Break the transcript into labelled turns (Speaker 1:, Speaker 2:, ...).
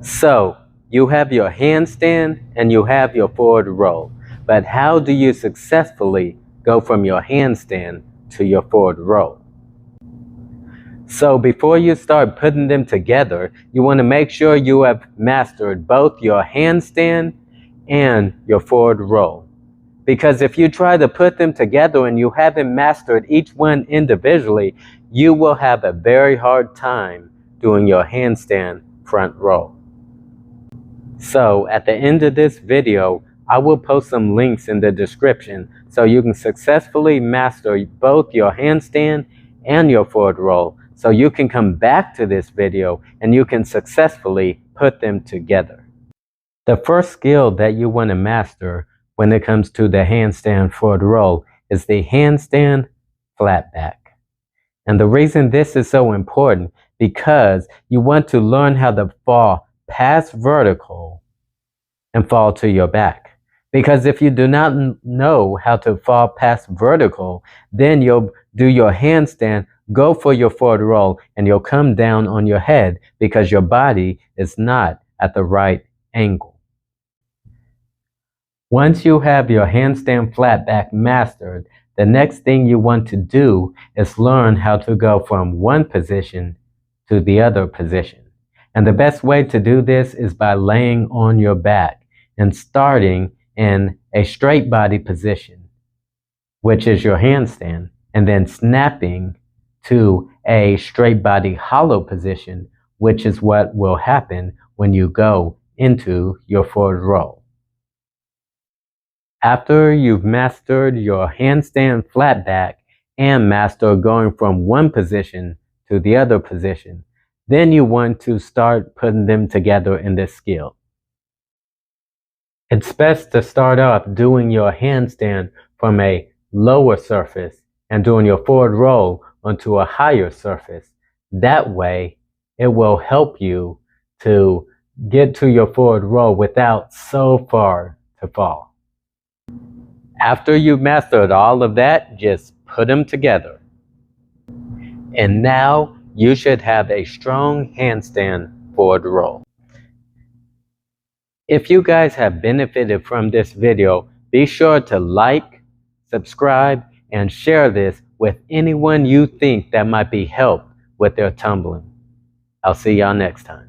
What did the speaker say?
Speaker 1: So, you have your handstand and you have your forward roll. But how do you successfully go from your handstand to your forward roll? So before you start putting them together, you want to make sure you have mastered both your handstand and your forward roll. Because if you try to put them together and you haven't mastered each one individually, you will have a very hard time doing your handstand front roll. So at the end of this video, I will post some links in the description so you can successfully master both your handstand and your forward roll, so you can come back to this video and you can successfully put them together. The first skill that you want to master when it comes to the handstand forward roll is the handstand flat back. And the reason this is so important, because you want to learn how to fall past vertical and fall to your back. Because if you do not know how to fall past vertical, then you'll do your handstand, go for your forward roll, and you'll come down on your head because your body is not at the right angle. Once you have your handstand flat back mastered, the next thing you want to do is learn how to go from one position to the other position. And the best way to do this is by laying on your back and starting in a straight body position, which is your handstand, and then snapping to a straight body hollow position, which is what will happen when you go into your forward roll. After you've mastered your handstand flat back and mastered going from one position to the other position, then you want to start putting them together in this skill. It's best to start off doing your handstand from a lower surface and doing your forward roll onto a higher surface. That way, it will help you to get to your forward roll without so far to fall. After you've mastered all of that, just put them together. And now you should have a strong handstand forward roll. If you guys have benefited from this video, be sure to like, subscribe, and share this with anyone you think that might be helped with their tumbling. I'll see y'all next time.